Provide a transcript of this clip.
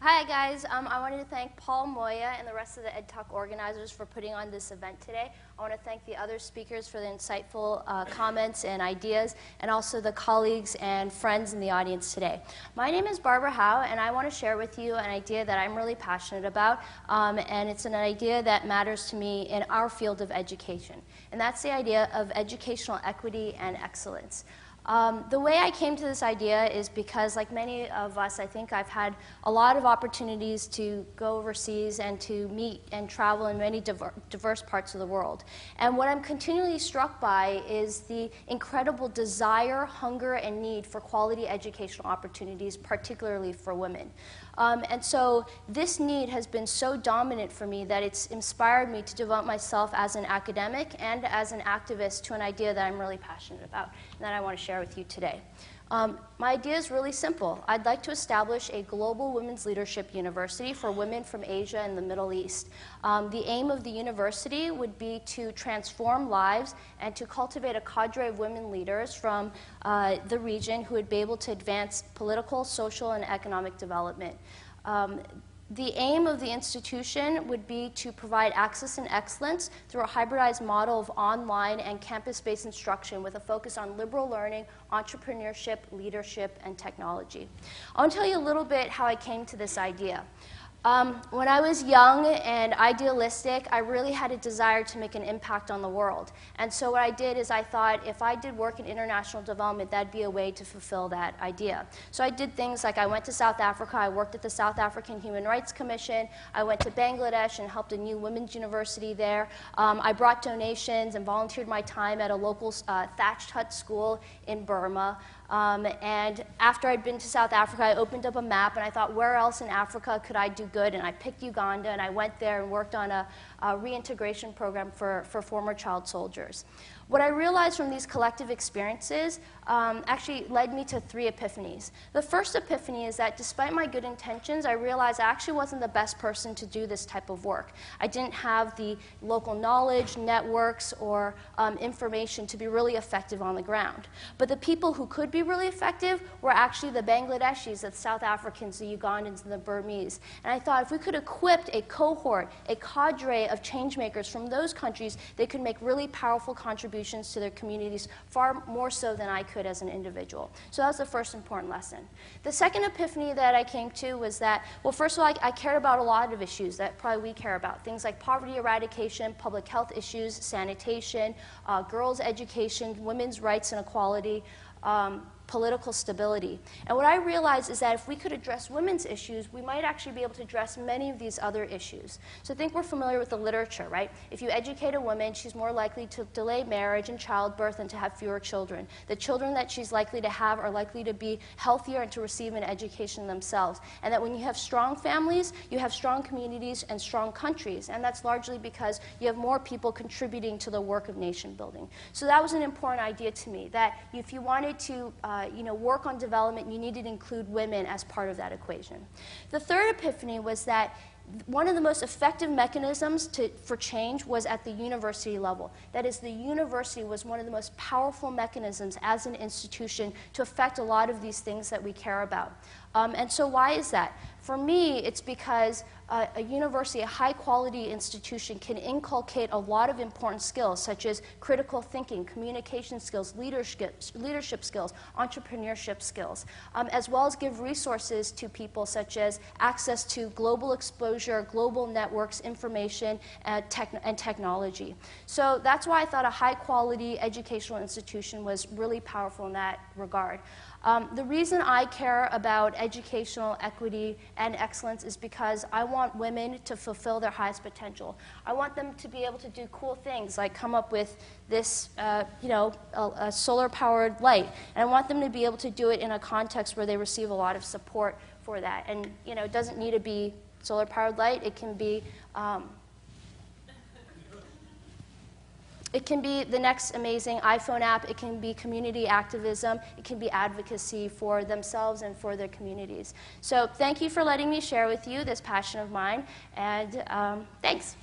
Hi guys, I wanted to thank Paul Moya and the rest of the EdTalk organizers for putting on this event today. I want to thank the other speakers for the insightful comments and ideas, and also the colleagues and friends in the audience today. My name is Barbara Howe, and I want to share with you an idea that I'm really passionate about, and it's an idea that matters to me in our field of education, and that's the idea of educational equity and excellence. The way I came to this idea is because, like many of us, I think I've had a lot of opportunities to go overseas and to meet and travel in many diverse parts of the world. And what I'm continually struck by is the incredible desire, hunger, and need for quality educational opportunities, particularly for women. And so this need has been so dominant for me that it's inspired me to devote myself as an academic and as an activist to an idea that I'm really passionate about and that I want to share with you today. My idea is really simple. I'd like to establish a global women's leadership university for women from Asia and the Middle East. The aim of the university would be to transform lives and to cultivate a cadre of women leaders from the region who would be able to advance political, social, and economic development. The aim of the institution would be to provide access and excellence through a hybridized model of online and campus-based instruction with a focus on liberal learning, entrepreneurship, leadership, and technology. I want to tell you a little bit how I came to this idea. When I was young and idealistic, I really had a desire to make an impact on the world. And so what I did is I thought if I did work in international development, that'd be a way to fulfill that idea. So I did things like I went to South Africa, I worked at the South African Human Rights Commission, I went to Bangladesh and helped a new women's university there. I brought donations and volunteered my time at a local thatched hut school in Burma. And after I'd been to South Africa, I opened up a map and I thought, where else in Africa could I do good? And I picked Uganda, and I went there and worked on a reintegration program for former child soldiers. What I realized from these collective experiences actually led me to 3 epiphanies. The first epiphany is that despite my good intentions, I realized I actually wasn't the best person to do this type of work. I didn't have the local knowledge, networks, or information to be really effective on the ground. But the people who could be really effective were actually the Bangladeshis, the South Africans, the Ugandans, and the Burmese. And I thought if we could equip a cohort, a cadre of change makers from those countries, they could make really powerful contributions to their communities, far more so than I could as an individual. So that was the first important lesson. The second epiphany that I came to was that, well, first of all, I cared about a lot of issues that probably we care about. Things like poverty eradication, public health issues, sanitation, girls' education, women's rights and equality, political stability. And what I realized is that if we could address women's issues, we might actually be able to address many of these other issues. So I think we're familiar with the literature, right? If you educate a woman, she's more likely to delay marriage and childbirth and to have fewer children. The children that she's likely to have are likely to be healthier and to receive an education themselves. And that when you have strong families, you have strong communities and strong countries. And that's largely because you have more people contributing to the work of nation building. So that was an important idea to me, that if you wanted to work on development, you needed to include women as part of that equation. The third epiphany was that one of the most effective mechanisms for change was at the university level. That is, the university was one of the most powerful mechanisms as an institution to affect a lot of these things that we care about. And so why is that? For me, it's because a university, a high-quality institution, can inculcate a lot of important skills, such as critical thinking, communication skills, leadership skills, entrepreneurship skills, as well as give resources to people, such as access to global exposure, global networks, information, and technology. So that's why I thought a high-quality educational institution was really powerful in that regard. The reason I care about educational equity and excellence is because I want women to fulfill their highest potential. I want them to be able to do cool things like come up with this, a solar-powered light. And I want them to be able to do it in a context where they receive a lot of support for that. And it doesn't need to be solar-powered light. It can be the next amazing iPhone app. It can be community activism. It can be advocacy for themselves and for their communities. So thank you for letting me share with you this passion of mine, and thanks.